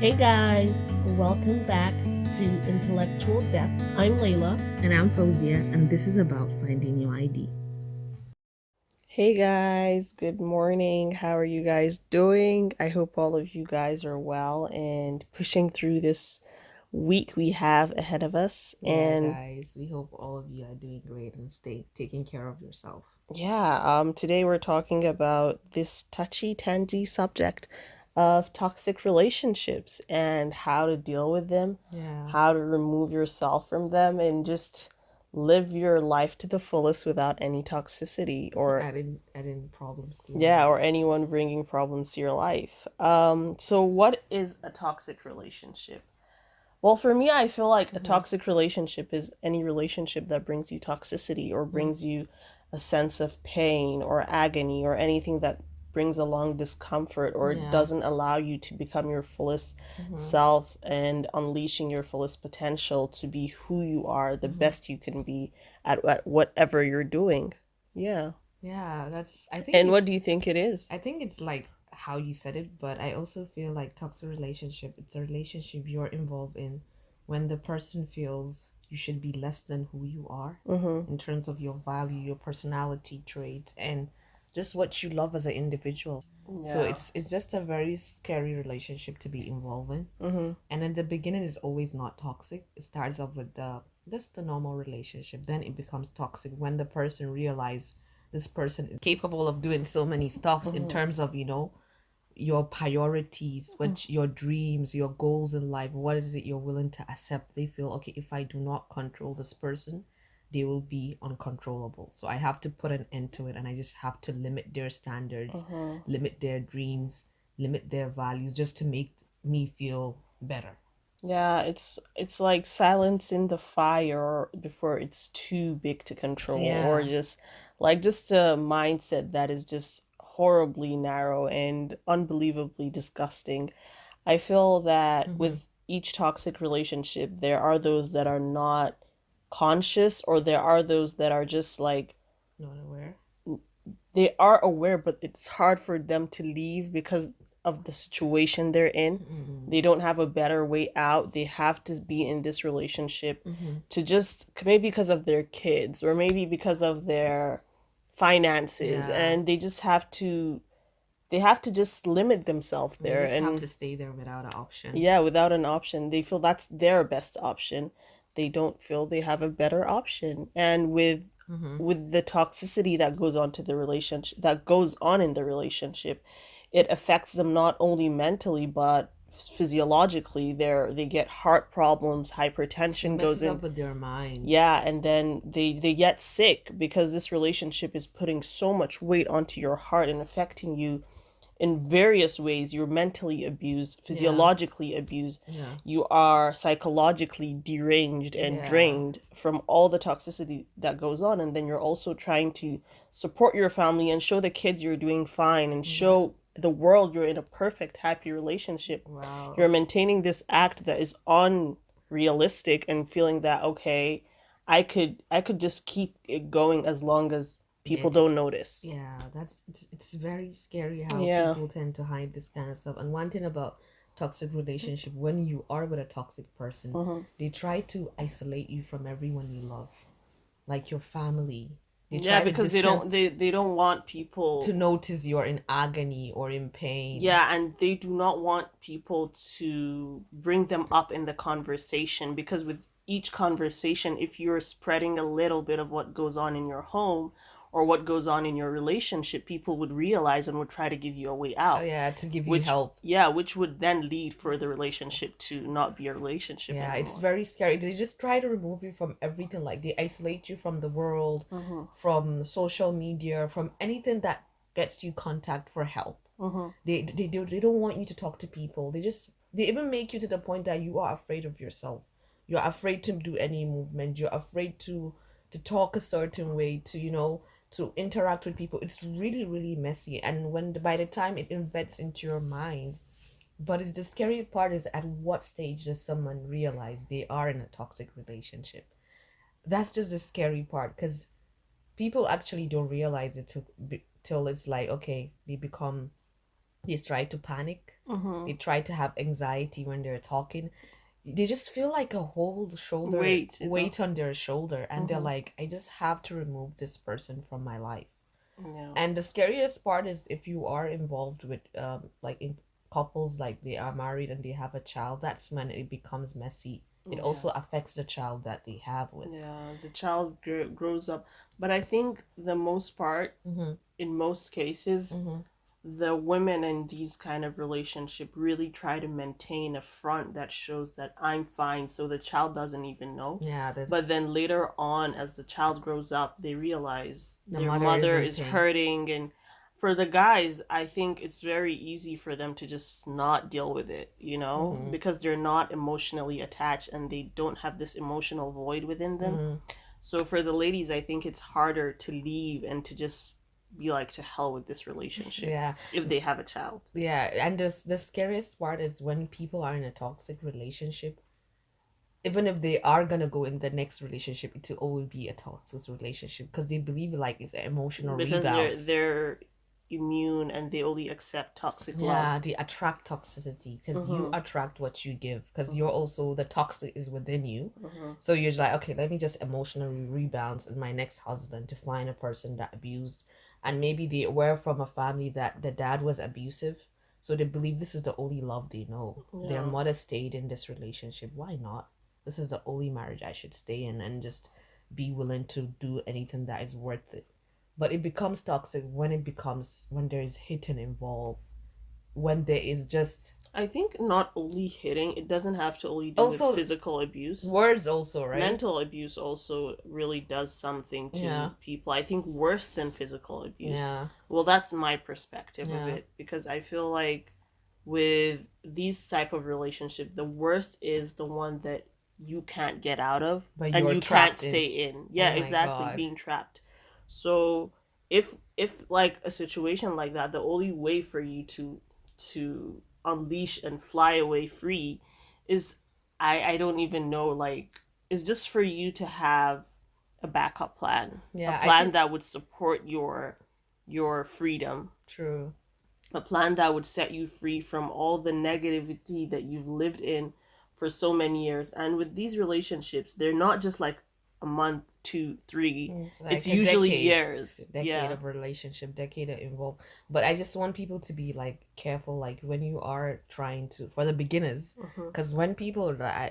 Hey guys, welcome back to Intellectual Depth. I'm Layla. And I'm Fauzia, and this is about finding your ID. Hey guys, good morning. How are you guys doing? I hope all of you guys are well and pushing through this week we have ahead of us. Yeah, guys, we hope all of you are doing great and stay taking care of yourself. Today we're talking about this touchy tangy subject of toxic relationships and how to deal with them, Yeah. how to remove yourself from them, and just live your life to the fullest without any toxicity or Adding problems to your yeah, life. or anyone bringing problems to your life. So what is a toxic relationship? Well, for me, I feel like a toxic relationship is any relationship that brings you toxicity or brings you a sense of pain or agony or anything that brings along discomfort or Yeah. doesn't allow you to become your fullest self and unleashing your fullest potential to be who you are, the best you can be at whatever you're doing. Yeah. Yeah, I think And what do you think it is? I think it's like how you said it, but I also feel like toxic relationship, it's a relationship you're involved in when the person feels you should be less than who you are Mm-hmm. in terms of your value, your personality traits, and just what you love as an individual. So Yeah. it's just a very scary relationship to be involved in. Mm-hmm. And in the beginning it's always not toxic. It starts off with the just a normal relationship. Then it becomes toxic when the person realizes this person is capable of doing so many stuffs in Mm-hmm. terms of, your priorities, what your dreams, your goals in life, what is it you're willing to accept. They feel, okay, if I do not control this person, they will be uncontrollable. So I have to put an end to it, and I just have to limit their standards, Mm-hmm. limit their dreams, limit their values just to make me feel better. Yeah, it's like silencing the fire before it's too big to control, or Yeah. just a mindset that is just horribly narrow and unbelievably disgusting. I feel that Mm-hmm. with each toxic relationship, there are those that are not conscious, or there are those that are just like Not aware. they are aware, but it's hard for them to leave because of the situation they're in. Mm-hmm. They don't have a better way out. They have to be in this relationship Mm-hmm. to just maybe because of their kids or maybe because of their finances, Yeah. and they have to just limit themselves They there. just have And to stay there without an option. yeah, without an option, they feel that's their best option. They don't feel they have a better option. And Mm-hmm. with the toxicity that goes on to the relationship, that goes on in the relationship, it affects them not only mentally but physiologically. They get heart problems, It hypertension goes messes in. up with their mind. Yeah, and then they get sick because this relationship is putting so much weight onto your heart and affecting you in various ways. You're mentally abused, Yeah. physiologically abused, Yeah. you are psychologically deranged and Yeah. drained from all the toxicity that goes on. And then you're also trying to support your family and show the kids you're doing fine and Yeah. show the world you're in a perfect, happy relationship. Wow. You're maintaining this act that is unrealistic and feeling that, okay, I could just keep it going as long as Yeah, people don't notice. yeah, it's very scary how Yeah. people tend to hide this kind of stuff. And one thing about toxic relationship, when you are with a toxic person, Hmm. they try to isolate you from everyone you love, like your family. They Yeah, try to because they don't distance they don't want to people. notice you're in agony or in pain. Yeah, and they do not want people to bring them up in the conversation, because with each conversation, if you're spreading a little bit of what goes on in your home or what goes on in your relationship, people would realize and would try to give you a way Oh out, yeah, to give you which help. yeah, which would then lead for the relationship to not be a relationship Yeah, it's anymore. very scary. They just try to remove you from everything. Like they isolate you from the world, Mhm. from social media, from anything that gets you contact for help. Mhm. They don't want you to talk to people. They even make you to the point that you are afraid of yourself. You're afraid to do any movement. You're afraid to talk a certain way, to interact with people. It's really really messy. And when by the time it embeds into your mind, but it's the scary part is at what stage does someone realize they are in a toxic relationship? That's just the scary part because people actually don't realize it till it's like, okay, they become They try to panic. Mm-hmm. They try to have anxiety when they're talking. They just feel like a whole shoulder Wait, it's all. weight on their shoulder, and they're Mm-hmm. like, I just have to remove this person from my life. Yeah. And the scariest part is if you are involved with like in couples, like they are married and they have a child, that's when it becomes messy. It Yeah. also affects the child that they have with. Yeah. The child grows up, but I think the most part, Mm-hmm. in most cases, Mm-hmm. the women in these kind of relationship really try to maintain a front that shows that I'm fine, so the child doesn't even know. Yeah, But then later on, as the child grows up, they realize the their mother mother isn't is in. hurting. And for the guys, I think it's very easy for them to just not deal with it, Mm-hmm. because they're not emotionally attached and they don't have this emotional void within them. Mm-hmm. So for the ladies, I think it's harder to leave and to just be like, to hell with this relationship Yeah, if they have a child. yeah, and the scariest part is when people are in a toxic relationship, even if they are gonna go in the next relationship, it will always be a toxic relationship because they believe like it's emotional Because they're rebounds. they're immune and they only accept toxic love. Yeah, they attract toxicity because you Mm-hmm. attract what you give because you're Mm-hmm. also the toxic is within you. Mm-hmm. So you're just like, okay, let me just emotionally rebound in my next husband to find a person that abused, and maybe they were from a family that the dad was abusive. So they believe this is the only love they know. Their Yeah. mother stayed in this relationship. Why not? This is the only marriage I should stay in and just be willing to do anything that is worth it. But it becomes toxic when it becomes when there is hitting involved, when there is just I think not only hitting, it doesn't have to only do with also physical abuse. words also, right? Mental abuse also really does something Yeah, to people. I think worse than physical abuse. yeah, Well, that's my perspective of yeah. it, because I feel like with these type of relationship, the worst is the one that you can't get out of But and you're you can't trapped in. stay in. Yeah, Oh my exactly, God. being trapped. So if like a situation like that, the only way for you to unleash and fly away free is, I don't even know, like, is just for you to have a backup plan, a Yeah, I plan think that would support your freedom, true. a plan that would set you free from all the negativity that you've lived in for so many years. And with these relationships, they're not just like a month, 2, 3. It's It's like a usually decade, years. decade Yeah. of relationship, decade of involved. But I just want people to be like careful, like when you are trying to, for the beginners, Mm-hmm. because when people are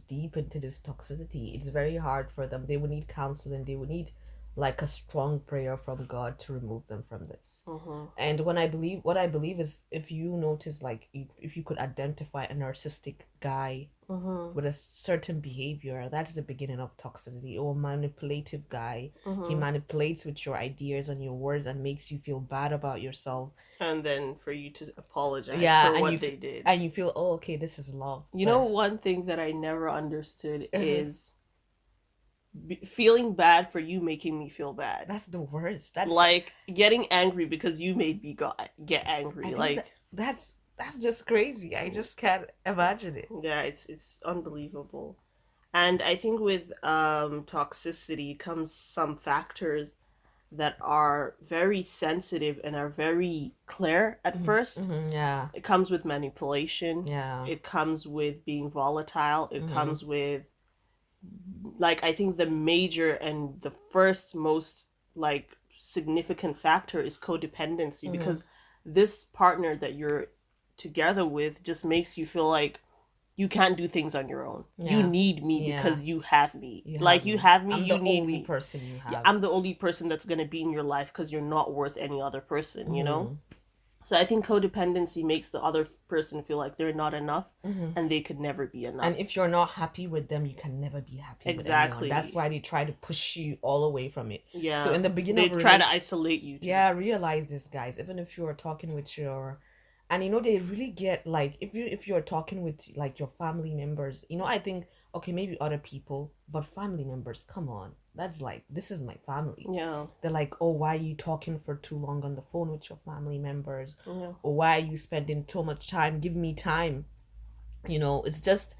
deep into this toxicity, it's very hard for them. They would need counseling. They would need like a strong prayer from God to remove them from this. Mm-hmm. And what I believe is if you notice, like if you could identify a narcissistic guy Mm-hmm. with a certain behavior, that's the beginning of toxicity. Or a manipulative guy, he Mm-hmm. manipulates with your ideas and your words and makes you feel bad about yourself. And then for you to apologize Yeah, for and what they did. and you feel, oh, okay, this is love. You know, But one thing that I never understood uh is feeling bad for you making me feel bad. that's the worst. That's Like getting angry because you made me get I angry. think Like, that's just crazy. I just can't imagine it. yeah, it's unbelievable. And I think with toxicity comes some factors that are very sensitive and are very clear at first. Mm-hmm, yeah, It comes with manipulation. yeah. It comes with being volatile. It Mm-hmm, comes with, like, I think the major and the first most like significant factor is codependency, mm-hmm. because this partner that you're together with just makes you feel like you can't do things on your own. You Yeah, need me yeah. because you have me. You Like, have you me. have me, I'm you the need only me. person you Yeah, have. I'm the only person that's going to be in your life because you're not worth any other person. Mm-hmm. So I think codependency makes the other person feel like they're not enough Mm-hmm. and they could never be enough. And if you're not happy with them, you can never be happy with Exactly. anyone. That's why they try to push you all away from it. Yeah. So in the beginning they of a try to relationship, isolate you too. yeah, realize this, guys. Even if you're talking with your, and they really get like if you're talking with like your family members, I think okay maybe other people, but family members, come on, that's like this is my family. Yeah. They're like, oh, why are you talking for too long on the phone with your family members? Yeah. Or why are you spending too much time? Give me time. It's just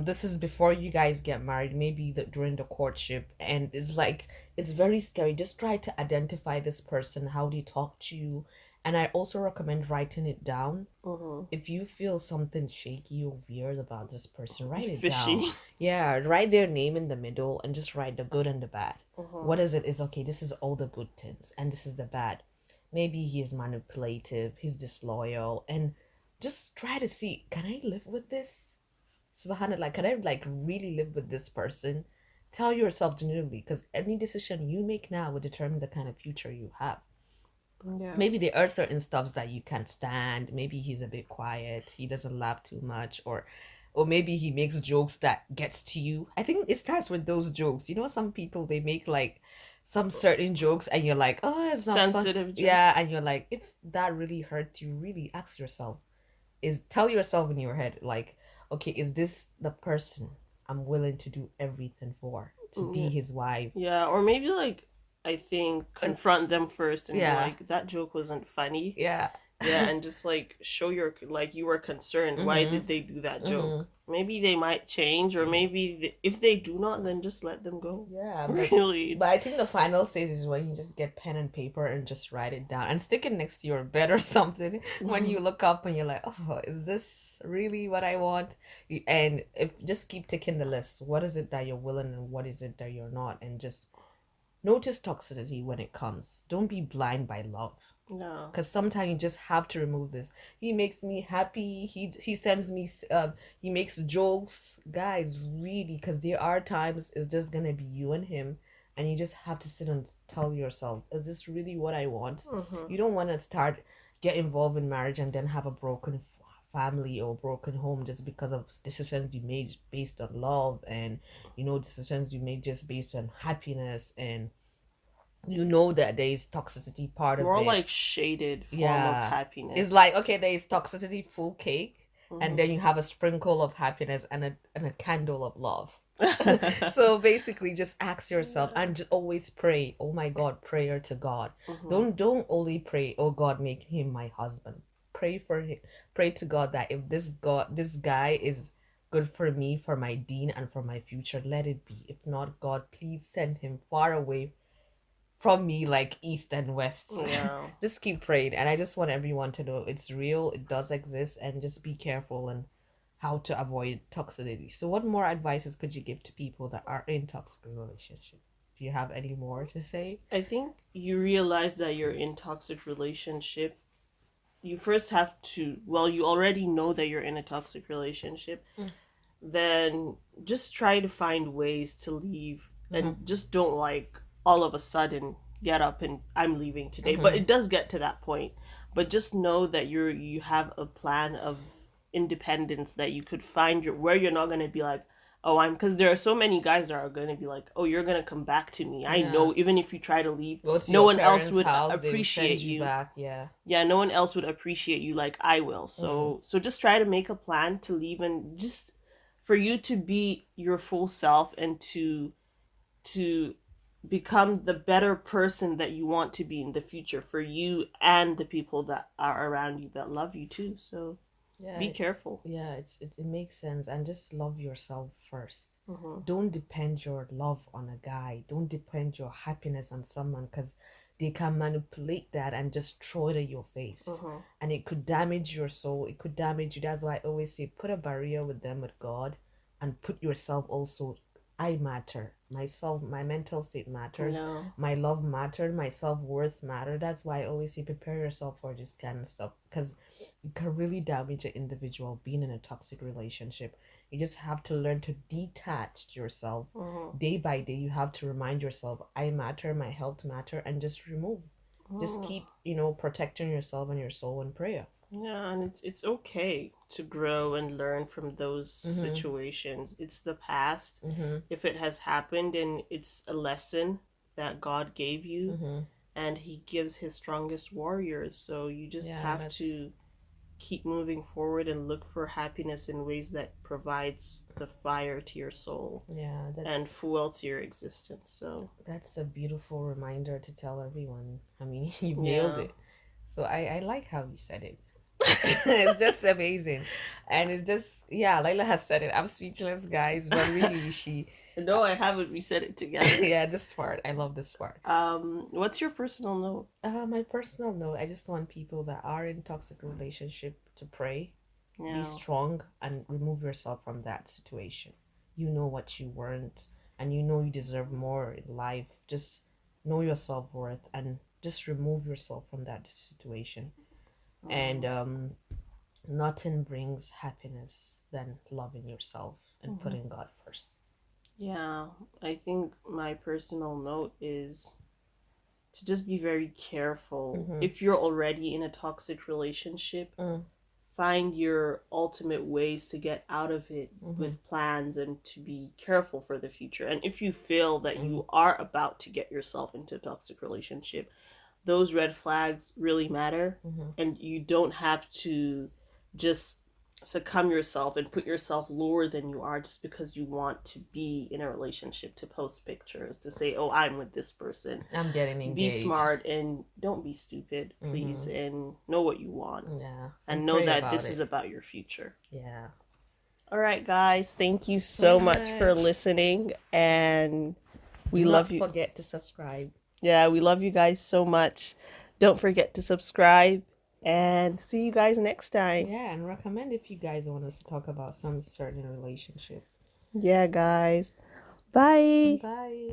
this is before you guys get married, maybe during the courtship, and it's like it's very scary. Just try to identify this person, how they talk to you, And I also recommend writing it down. Mm-hmm. If you feel something shaky or weird about this person, write it down. Fishy. Yeah, write their name in the middle and just write the good and the bad. Mm-hmm. What is it? Is okay, this is all the good things and this is the bad. Maybe he is manipulative, he's disloyal, and just try to see, can I live with this? Subhanallah, can I like really live with this person? Tell yourself genuinely, because any decision you make now will determine the kind of future you have. Yeah. Maybe there are certain stuffs that you can't stand. Maybe he's a bit quiet, he doesn't laugh too much, or maybe he makes jokes that gets to you. I think it starts with those jokes. You know, some people they make like some certain jokes and you're like, oh, it's not fun. Sensitive jokes. Yeah, and you're like, if that really hurt you, really ask yourself, is tell yourself in your head like, okay, is this the person I'm willing to do everything for, to be Yeah. his wife? Yeah, or maybe like I think confront them first and be Yeah. like, that joke wasn't funny. Yeah. Yeah, and just like show your like you were concerned. Why Mhm. did they do that joke? Mhm. Maybe they might change, or maybe if they do not, then just let them go. Yeah, but Really, But I think the final stage is when you just get pen and paper and just write it down and stick it next to your bed or something. When you look up and you're like, oh, is this really what I want? And if just keep ticking the list. What is it that you're willing and what is it that you're not? And just notice toxicity when it comes. Don't be blind by love. no. Because sometimes you just have to remove this. He makes me happy. He sends me he makes jokes, guys. Really, because there are times it's just gonna be you and him, and you just have to sit and tell yourself, is this really what I want? Mm-hmm. You don't want to get involved in marriage and then have a broken family or broken home just because of decisions you made based on love, and decisions you made just based on happiness, and that there is toxicity part of More it. like shaded form of Yeah. happiness. It's like, okay, there is toxicity full cake, Mhm. and then you have a sprinkle of happiness and a candle of love. So basically just ask yourself and just always pray. Oh my God, prayer to God. Mhm. Don't only pray, oh God, make him my husband. Pray for him. Pray to God that if this guy is good for me, for my deen, and for my future, let it be. If not, God, please send him far away from me, like east and west. Yeah. Just keep praying, and I just want everyone to know it's real, it does exist, and just be careful and how to avoid toxicity. So what more advices could you give to people that are in toxic relationship? Do you have any more to say? I think you realize that you're in toxic relationship. You first have to, well, you already know that you're in a toxic relationship. Then just try to find ways to leave, and just don't like all of a sudden get up and I'm leaving today. But it does get to that point. But just know that you have a plan of independence, that you could find where you're not going to be like, oh, I'm, because there are so many guys that are going to be like, oh, you're going to come back to me. I know, even if you try to leave, no one else would appreciate you. Back. Yeah. Yeah, no one else would appreciate you like I will. So just try to make a plan to leave, and just for you to be your full self, and to become the better person that you want to be in the future, for you and the people that are around you that love you too. So Yeah. be careful. Yeah, it makes sense, and just love yourself 1st. Mhm. Don't depend your love on a guy. Don't depend your happiness on someone, because they can manipulate that and just throw it at your face, Mhm. and it could damage your soul. It could damage you. That's why I always say, put a barrier with them, with God, and put yourself also. I matter. Myself, my mental state matters. No. My love matter. My self-worth matter. That's why I always say, prepare yourself for this kind of stuff, because it can really damage an individual being in a toxic relationship. You just have to learn to detach yourself. Day by day. You have to remind yourself, I matter, my health matter, and just remove. Just keep, protecting yourself and your soul in prayer. Yeah, and it's okay to grow and learn from those situations. It's the past. If it has happened, and it's a lesson that God gave you, and he gives his strongest warriors. So you just have to keep moving forward and look for happiness in ways that provides the fire to your soul, and fuel to your existence. So that's a beautiful reminder to tell everyone. I mean, you nailed it. So I like how you said it. It's just amazing, and it's just, Layla has said it. I'm speechless, guys, but really, No, I haven't. We said it together. Yeah, this part. I love this part. What's your personal note? My personal note, I just want people that are in toxic relationship to pray, be Yeah. strong, and remove yourself from that situation. You know what you weren't, and you know you deserve more in life. Just know your self-worth and just remove yourself from that situation. And nothing brings happiness than loving yourself and putting God first. Yeah, I think my personal note is to just be very careful. If you're already in a toxic relationship, find your ultimate ways to get out of it with plans and to be careful for the future. And if you feel that you are about to get yourself into a toxic relationship, those red flags really matter. And you don't have to just succumb yourself and put yourself lower than you are just because you want to be in a relationship, to post pictures, to say, oh, I'm with this person. I'm getting engaged. Be smart and don't be stupid, please, and know what you want. Yeah. And know that this is about your future. Yeah. All right, guys, thank you so much for listening, and we love you. Don't forget to subscribe. Yeah, we love you guys so much. Don't forget to subscribe, and see you guys next time. Yeah, and recommend if you guys want us to talk about some certain relationship. Yeah, guys. Bye. Bye.